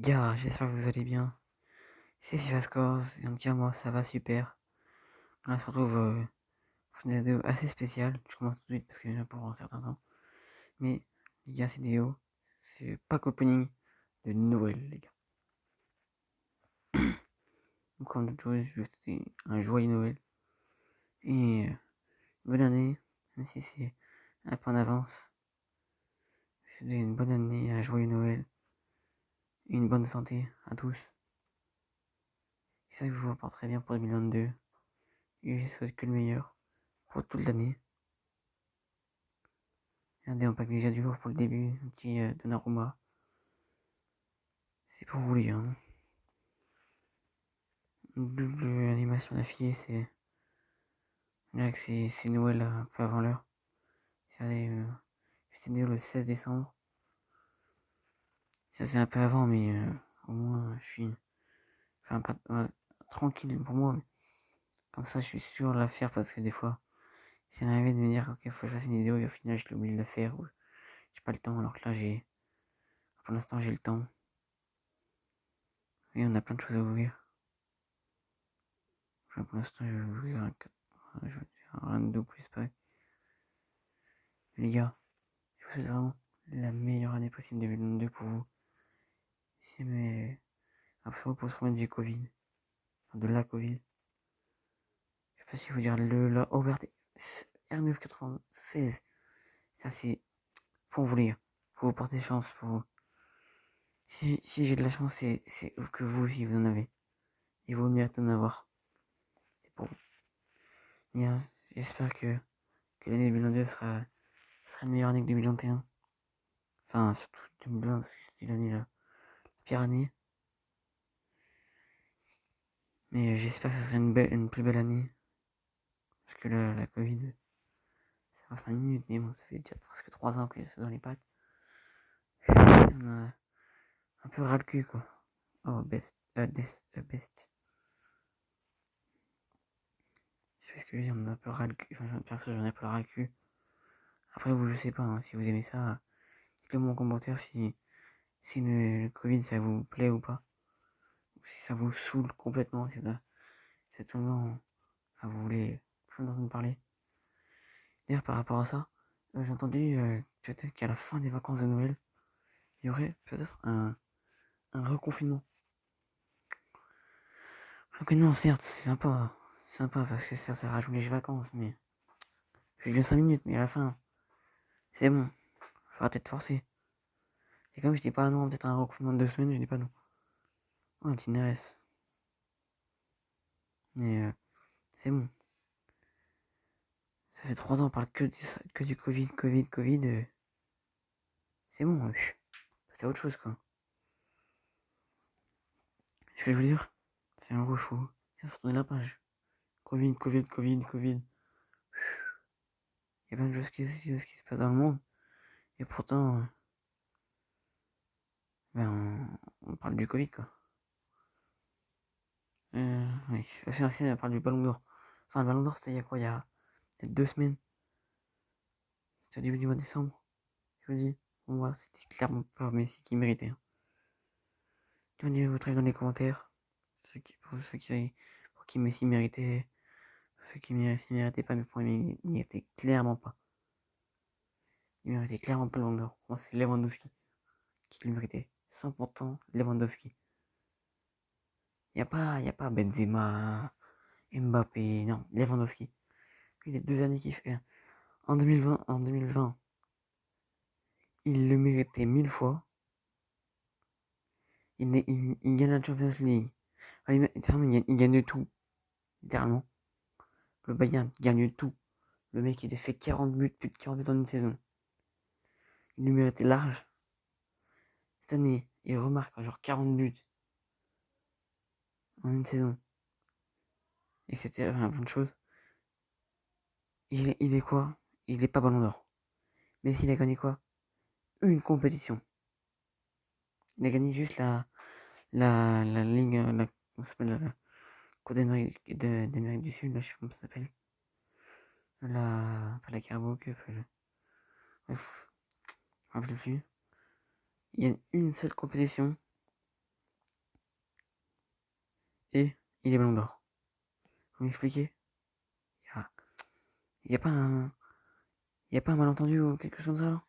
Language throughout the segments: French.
Gars, j'espère que vous allez bien. C'est FIFA Scores, et donc moi ça va super. Là on se retrouve pour une vidéo assez spéciale. Je commence tout de suite parce que j'ai pour un certain temps. Mais les gars, cette vidéo, c'est pas qu'opening de Noël, les gars. Donc comme toujours, je veux souhaiter un joyeux Noël. Et bonne année, même si c'est un peu en avance. Je vous souhaite une bonne année, un joyeux Noël. Et une bonne santé à tous. J'espère que vous vous porterez bien pour 2022. Et je souhaite que le meilleur pour toute l'année. Regardez, on pack déjà du lourd pour le début, un petit Donnarumma. C'est pour vous les gars. Hein. Double animation d'affilée, c'est. Là que c'est Noël un peu avant l'heure. Regardez, c'est né le 16 décembre. Ça c'est un peu avant, mais au moins je suis. Enfin, pas, tranquille pour moi. Mais comme ça, je suis sûr de la faire parce que des fois, c'est arrivé de me dire, ok, faut que je fasse une vidéo et au final, je l'ai oublié de la faire ou j'ai pas le temps. Alors que là, j'ai. Pour l'instant, j'ai le temps. Et on a plein de choses à ouvrir. Pour l'instant, je vais ouvrir je vais dire un rando plus pack. Les gars, je vous souhaite vraiment la meilleure année possible 2022 pour vous. Si mais après pour se remettre du Covid, enfin de la Covid, je sais pas si vous dire la OVRT R996. Ça c'est pour vous les gars, pour vous porter chance pour vous. Si j'ai de la chance, c'est que vous aussi vous en avez. Il vaut mieux en avoir. C'est pour vous. Bien, j'espère que l'année 2022 sera une meilleure année que 2021. Enfin, surtout 2020, parce que c'était l'année la pire année. Mais j'espère que ce sera une plus belle année. Parce que la Covid, ça va 5 minutes, mais bon, ça fait déjà presque 3 ans que c'est dans les pattes. On a un peu ras le cul, quoi. Oh, best. C'est ce que je veux dire, on a un peu ras le cul. Enfin, perso, j'en ai un peu ras le cul. Après, vous, je sais pas, hein, si vous aimez ça, dites-le moi en commentaire si le Covid, ça vous plaît ou pas. Ou si ça vous saoule complètement, si c'est tout le moment, enfin, vous voulez plus en entendre parler. D'ailleurs, par rapport à ça, j'ai entendu peut-être qu'à la fin des vacances de Noël, il y aurait peut-être un reconfinement. Reconfinement, certes, c'est sympa. Sympa parce que ça rajoute les vacances, mais. Je viens 5 minutes, mais à la fin, c'est bon. Faudra peut-être forcer. Et comme je dis pas non, peut-être un reconfinement de 2 semaines, je dis pas non. Oh, un petit NRS. Mais c'est bon. Ça fait 3 ans, on parle que du Covid. C'est bon, c'est autre chose, quoi. Ce que je veux dire, c'est un gros fou. Tiens, faut tourner la page. Covid. Il y a plein de choses qui se passent dans le monde. Et pourtant, on parle du Covid, quoi. Oui, c'est ancien, on parle du Ballon d'Or. Enfin, le Ballon d'Or, c'était il y a quoi? Il y a peut-être 2 semaines. C'était au début du mois de décembre. Je vous dis, pour moi, c'était clairement pas Messi qui méritait. Hein. Donnez votre avis dans les commentaires. Pour qui Messi méritait. Pour ceux qui Messi méritait pas, mais pour moi, il méritait clairement pas. Il méritait clairement pas le Ballon d'Or. Pour moi, c'est Lewandowski qui le méritait. 100% Lewandowski. Y a pas Benzema, Mbappé, non, Lewandowski. Puis les 2 années qu'il fait. En 2020, il le méritait 1000 fois. Il gagne la Champions League. Enfin, il gagne tout. Littéralement. Le Bayern gagne tout. Le mec, il a fait 40 buts, plus de 40 buts en une saison. Il lui méritait large. Cette année, il remarque genre 40 buts en une saison. Et c'était enfin, plein de choses. Il est quoi? Il est pas ballon d'or. Mais s'il a gagné quoi? Une compétition. Il a gagné juste la ligne, comment ça s'appelle, la Coupe d'Amérique du Sud, là, je sais pas comment ça s'appelle. Pas la Carabao Cup. Bref, je me rappelle plus. Il y a une seule compétition il est ballon d'or. Vous m'expliquez? Il y a pas un... Il y a pas un malentendu ou quelque chose comme ça, là?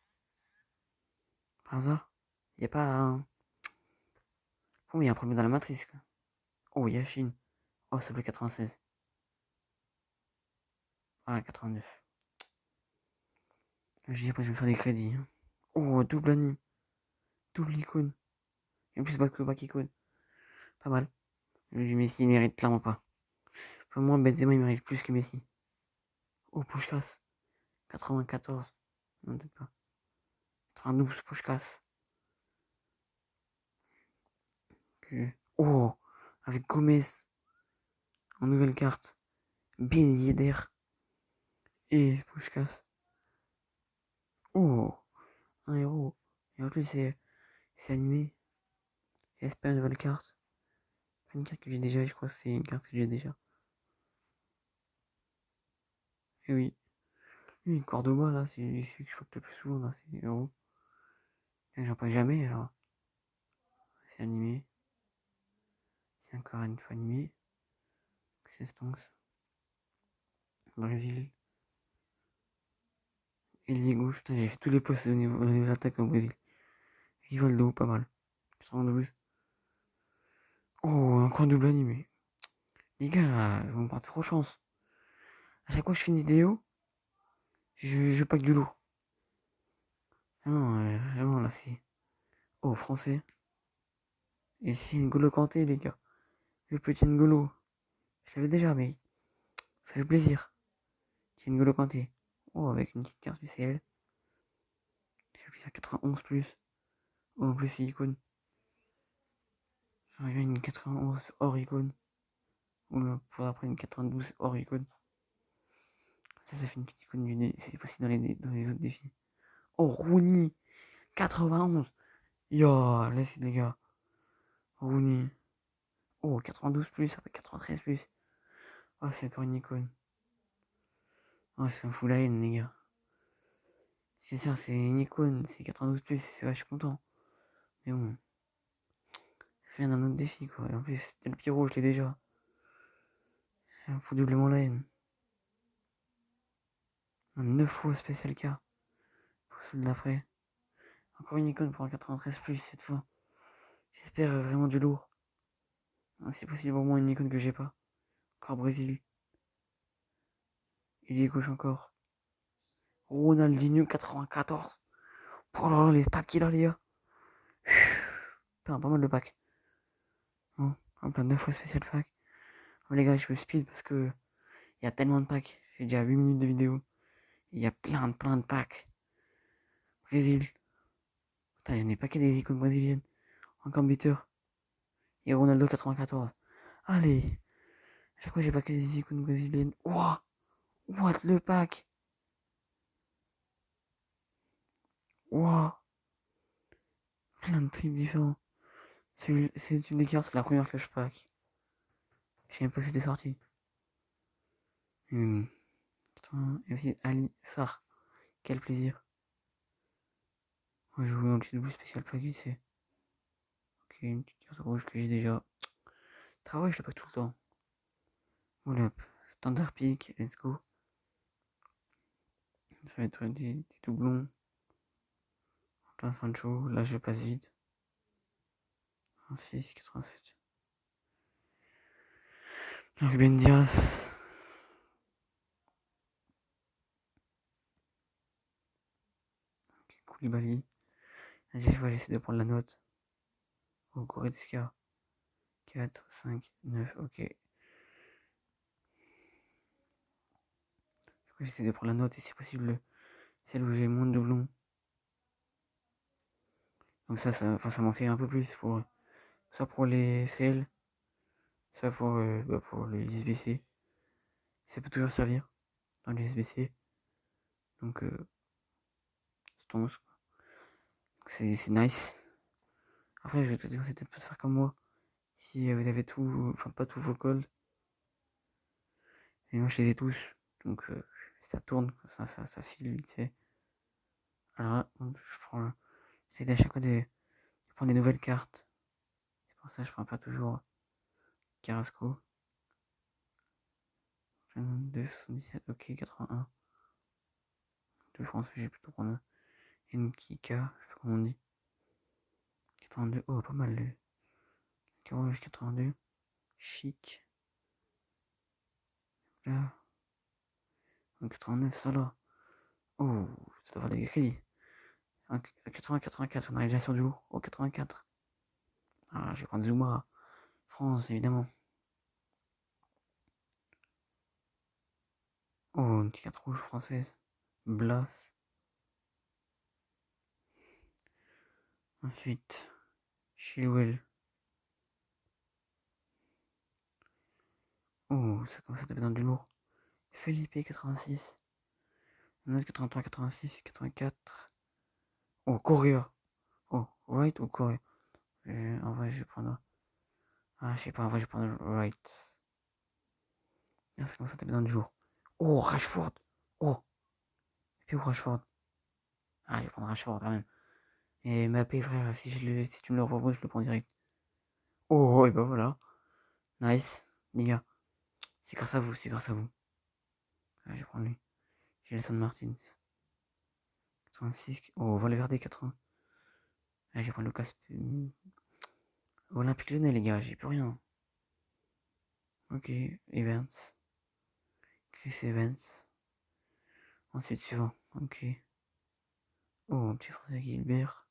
Par hasard? Il y a pas un... Oh, il y a un problème dans la matrice, quoi. Oh, il y a Chine. Oh, ça s'appelle 96. Ah, 89. Je dis après, je vais faire des crédits, hein. Oh, double anime. Double icône. Et en plus, back icône. Pas mal. Lui, Messi, il mérite clairement pas. Pour moi, Benzema, il mérite plus que Messi. Oh, Puskás. 94. Non, peut-être pas. 92, Puskás. Oh, avec Gomez en nouvelle carte. Ben Yedder et Puskás. Oh, un héros. Et en plus, c'est animé. J'espère une nouvelle carte. Pas une carte que j'ai déjà, je crois que c'est une carte que j'ai déjà. Et oui. Lui, Cordoba, là, c'est celui que je porte le plus souvent, là, c'est héros. J'en parle jamais, alors. C'est animé. C'est encore une fois animé. C'est Stonks. Brésil. Ailier gauche. Putain, j'avais fait tous les postes au niveau de l'attaque au Brésil. Rivaldo, pas mal. 92. Oh, encore un double animé. Les gars, vous me portez trop chance. À chaque fois que je fais une vidéo, je pack du lourd. Ah non, vraiment, là, c'est... Oh, français. Et c'est N'Golo Kanté, les gars. Le petit N'Golo. Je l'avais déjà, mais ça fait plaisir. C'est N'Golo Kanté. Oh, avec une petite carte spéciale. J'ai fait 91 plus. Oh, en plus, c'est icône. J'aurais bien une 91 hors icône. Ou pour après une 92 hors icône. Ça fait une petite icône du nez. C'est possible dans les autres défis. Oh, Rooney. 91. Yo, laissez les gars. Rooney. Oh, 92 plus, après 93 plus. Oh, c'est encore une icône. Oh, c'est un full haine, les gars. C'est ça, c'est une icône, c'est 92 plus, ouais, je suis content. Mais bon, ça vient d'un autre défi, quoi. Et en plus, le Pyro, je l'ai déjà. C'est un fou doublement la haine. Un 9 fois spécial K. Pour celle d'après. Encore une icône pour un 93 plus cette fois. J'espère vraiment du lourd. C'est possible au moins une icône que j'ai pas. Encore Brésil. Il est gauche encore. Ronaldinho 94. Oh là là, les stats qu'il a, les gars. Putain, pas mal de pack. Bon, hop là, 9 fois spécial pack. Oh, les gars, je me speed parce que il y a tellement de packs. J'ai déjà 8 minutes de vidéo. Il y a plein de packs. Brésil. Putain, j'en ai pas que des icônes brésiliennes. Encore buteur. Et Ronaldo 94. Allez. À chaque fois, j'ai pas que des icônes brésiliennes. Ouah. What le pack. Ouah. Plein de trucs différents. C'est une des cartes, c'est la première que je pack. Je sais même pas si c'était sorti. Putain, et aussi Ali Sar. Quel plaisir. Moi, je joue un petit double spécial pack vite fait. Ok, une petite carte rouge que j'ai déjà. Travail, je l'ai pas tout le temps. Voilà, standard pick, let's go. Ça va être des doublons. Plein Sancho, là je passe vite. 6, 87. Ruben Dias. Okay, Koulibaly. J'essaie de prendre la note. Oh, Goretzka. 4, 5, 9, ok. J'essaie de prendre la note et si possible celle où j'ai moins de doublons. Donc ça m'en fait un peu plus pour soit pour les CL, soit pour les SBC. Ça peut toujours servir dans les SBC. Donc c'est nice. Après je vais te dire, c'est peut-être pas de faire comme moi. Si vous avez tout, enfin pas tous vos cols. Et moi je les ai tous. Donc ça tourne, ça file vite fait. Alors là, j'essaie à chaque fois de prendre des nouvelles cartes. C'est pour ça que je prends pas toujours Carrasco. 2, 77, ok, 81. De France, j'ai plutôt prendre Nkika, je sais pas comment on dit. 82, oh, pas mal. Le Carouge 82. Chic. Là. 89, ça là. Oh, ça doit faire des crédits. 80, 84, on arrive déjà sur du lourd. Oh, 84. Ah, je vais prendre Zuma. France, évidemment. Oh, une carte rouge française. Blas. Ensuite, Chilwell. Oh, ça commence à taper dans du lourd. Felipe, 86. Un autre 83, 86, 84. Oh, Correa. Oh, right ou Correa? En vrai, je vais prendre. Ah, je sais pas, en vrai, je vais prendre right. Ah, ça commence à taper dans du lourd. Oh, Rashford. Oh, et puis Rashford. Ah, je vais prendre Rashford quand même. Et Mbappé, frère, si tu me le proposes, je le prends direct. Oh, et bah voilà. Nice, les gars. C'est grâce à vous, c'est grâce à vous. Ah, je vais prendre lui. J'ai Gelson Martins. 86. Oh, Valverde, 80. Ah, je vais prendre Lucas. Olympique Lyonnais, les gars, j'ai plus rien. Ok, Evans. Chris Evans. Ensuite, suivant. Ok. Oh, un petit français Gilbert.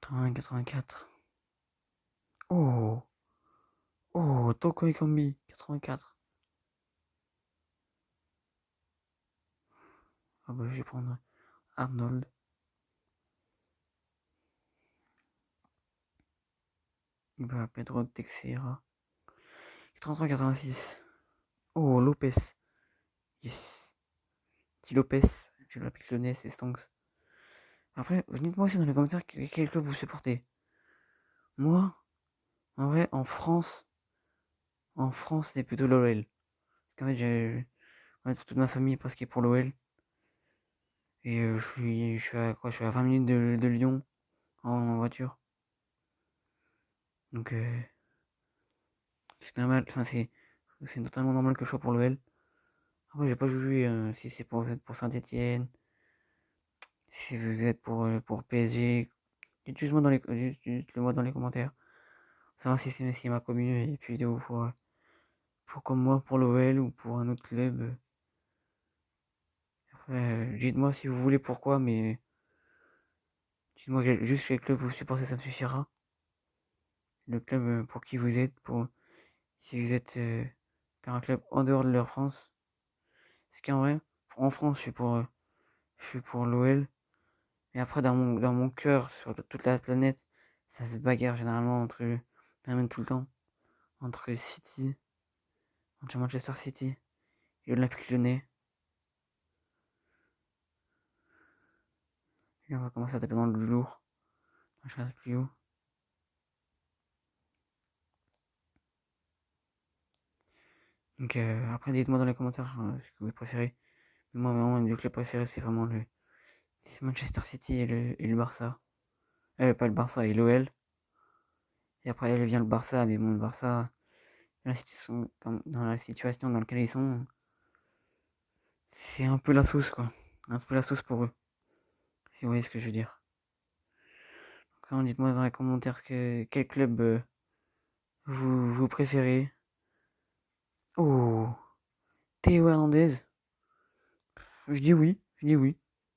80, 84. Oh. Oh, Toko Ekambi. 84. Ah bah, je vais prendre Arnold. Bah, Pedro Teixeira. 83, 86. Oh, Lopez. Yes. Petit Lopez. Je l'appelle Lyonnais, c'est Stonks. Après, dites-moi aussi dans les commentaires quel club vous supportez. Moi, en vrai, en France, c'est plutôt l'OL. Parce qu'en fait, toute ma famille est presque pour l'OL. Et je suis à quoi? Je suis à 20 minutes de Lyon en voiture. Donc, c'est normal. Enfin, c'est totalement normal que je sois pour l'OL. Après, j'ai pas joué si c'est pour Saint-Etienne, si vous êtes pour PSG. Dites juste le moi dans les commentaires. Savoir si ma commune et puis vidéo pour comme moi pour l'OL ou pour un autre club. Dites-moi si vous voulez pourquoi, mais dites-moi juste quel club vous supportez, ça me suffira. Le club pour qui vous êtes, si vous êtes un club en dehors de leur France. Parce qu'en vrai, en France, je suis pour l'OL. Mais après, dans mon cœur, sur toute la planète, ça se bagarre généralement même tout le temps, entre City, entre Manchester City et l'Olympique Lyonnais. Et on va commencer à taper dans le lourd. Je reste plus haut. Donc après, dites-moi dans les commentaires ce que vous préférez. Mais moi, vraiment, mes deux clubs préférés, c'est Manchester City et le Barça. Pas le Barça, et l'OL. Et après, elle vient le Barça, mais bon, le Barça, dans la situation dans laquelle ils sont, c'est un peu la sauce, quoi. Un peu la sauce pour eux, si vous voyez ce que je veux dire. Donc, dites-moi dans les commentaires quel club vous préférez. Oh, Théo Hernandez. Je dis oui,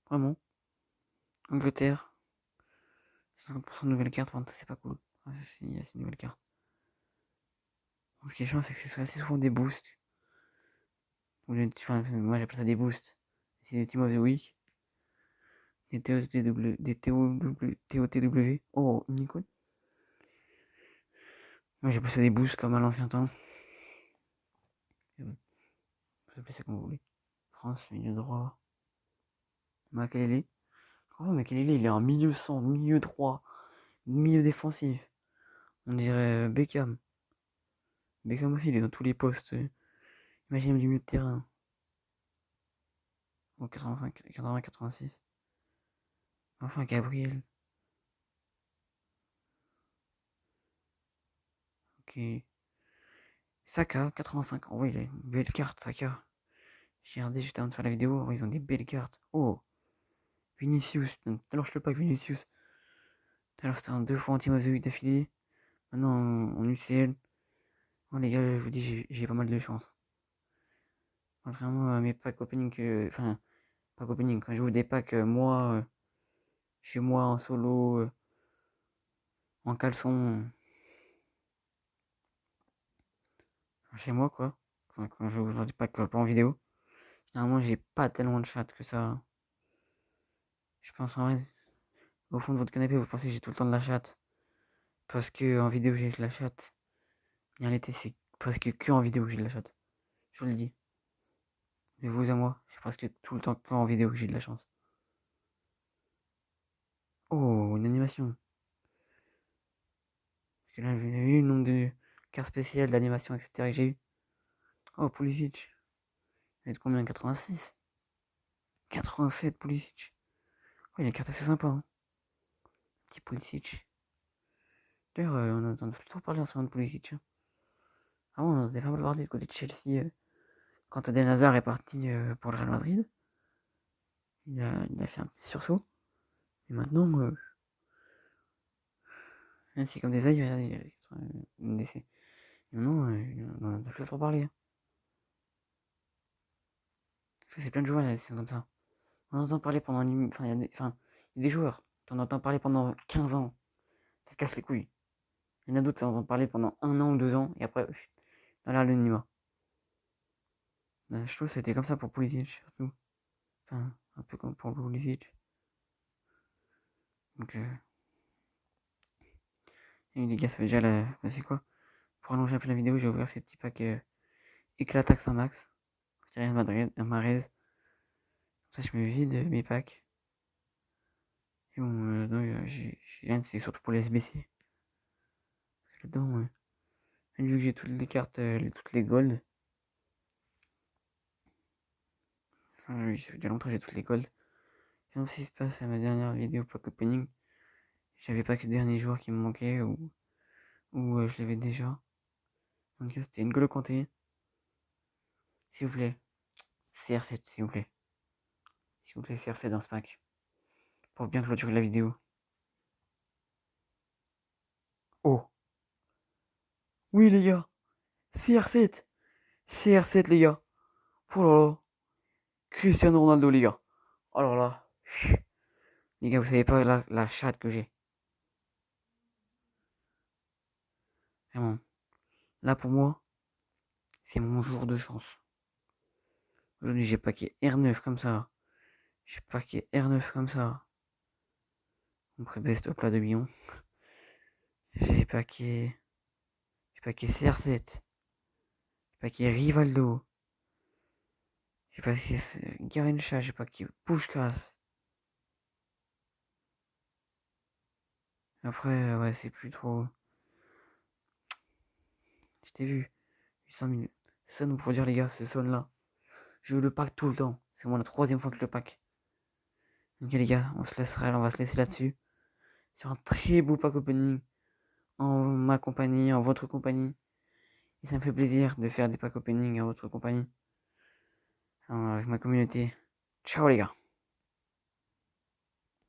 vraiment. Angleterre, 50% de nouvelles cartes, enfin, c'est pas cool. Ah, il y a ces nouvelles cartes. Donc, ce qui est chiant, c'est que c'est assez souvent des boosts. Enfin, moi j'appelle ça des boosts. C'est des Team of the Week. Des TOTW. Oh, une icône. Moi j'appelle ça des boosts comme à l'ancien temps. Vous appelez ça comme vous voulez. France, milieu droit. Makelele. Oh, Makelele, il est en milieu centre, milieu droit, milieu défensif. On dirait Beckham. Beckham aussi, il est dans tous les postes. Imaginez du milieu de terrain. Oh, 85, 80, 86. Enfin, Gabriel. Ok. Saka, 85. Oh, oui, il a une belle carte, Saka. J'ai regardé juste avant de faire la vidéo. Oh, ils ont des belles cartes. Oh, Vinicius. Tout à l'heure, je le pack Vinicius. Tout à l'heure, c'était un 2 fois anti-mosaïque d'affilée. Maintenant, en UCL. Bon, les gars, je vous dis, j'ai pas mal de chance. Contrairement à mes packs opening enfin, pack opening. Quand j'ouvre des packs, moi, chez moi, en solo, en caleçon. Chez moi, quoi. Enfin, quand j'ouvre des packs pas en vidéo. Généralement, j'ai pas tellement de chat que ça. Je pense en vrai, au fond de votre canapé, vous pensez que j'ai tout le temps de la chatte. Parce que en vidéo, j'ai de la chatte. Bien l'été, c'est presque que en vidéo que j'ai de la chatte. Je vous le dis. De vous à moi, c'est presque tout le temps que en vidéo que j'ai de la chance. Oh, une animation. Parce que là, vous avez vu le nombre de cartes spéciales, d'animations, etc. que j'ai eu. Oh, Pulisic. Il va être combien? 86? 87 Pulisic. Oh, il a une carte assez sympa, hein. Petit Pulisic. D'ailleurs, on entend toujours parler en ce moment de Pulisic, hein. Ah bon, on avait pas mal parlé du côté de Chelsea. Quand Eden Hazard est parti pour le Real Madrid, il a fait un petit sursaut. Et maintenant, même si comme des aïeux, il a une décès. Et maintenant, on en a plus trop parlé, hein. C'est plein de joueurs, c'est comme ça. On entend parler pendant enfin, il y a des joueurs, on entend parler pendant 15 ans. Ça te casse les couilles. Il y en a d'autres, ça entend parler pendant 1 an ou 2 ans, et après, dans l'anonymat. Je trouve que c'était comme ça pour Pulisic, surtout. Enfin, un peu comme pour Pulisic. Donc, et les gars, ça fait déjà la. C'est quoi? Pour allonger un peu la vidéo, j'ai ouvert ces petits packs Éclatax un max. Real Madrid, un Marez. Comme ça, je me vide mes packs. Et bon, j'ai c'est surtout pour les SBC. Là-dedans, vu que j'ai toutes les cartes, toutes les golds. Enfin, oui, ça fait déjà longtemps que j'ai toutes les golds. Et donc, ce qui se passe à ma dernière vidéo pack opening, j'avais pas que le dernier joueur qui me manquait ou je l'avais déjà. Donc, c'était une N'Golo Kanté. S'il vous plaît. CR7, s'il vous plaît. S'il vous plaît, CR7 dans ce pack. Pour bien clôturer la vidéo. Oh. Oui, les gars. CR7. CR7, les gars. Oh là là. Cristiano Ronaldo, les gars. Oh là là. Les gars, vous savez pas la chatte que j'ai. Vraiment. Là, pour moi, c'est mon jour de chance. Aujourd'hui, j'ai paqué R9 comme ça. J'ai paqué R9 comme ça. On best up là de millions. J'ai paqué. J'ai paqué CR7. J'ai paqué Rivaldo. J'ai paqué Garincha. J'ai paqué Pushkas. Après, ouais, c'est plus trop. Je t'ai vu. 800 000. C'est ça, nous, pour dire, les gars, ce son là. Je le pack tout le temps. C'est moi la 3e fois que je le pack. Ok, les gars, on va se laisser là-dessus. Sur un très beau pack opening. En ma compagnie, en votre compagnie. Et ça me fait plaisir de faire des pack opening en votre compagnie. Avec ma communauté. Ciao, les gars.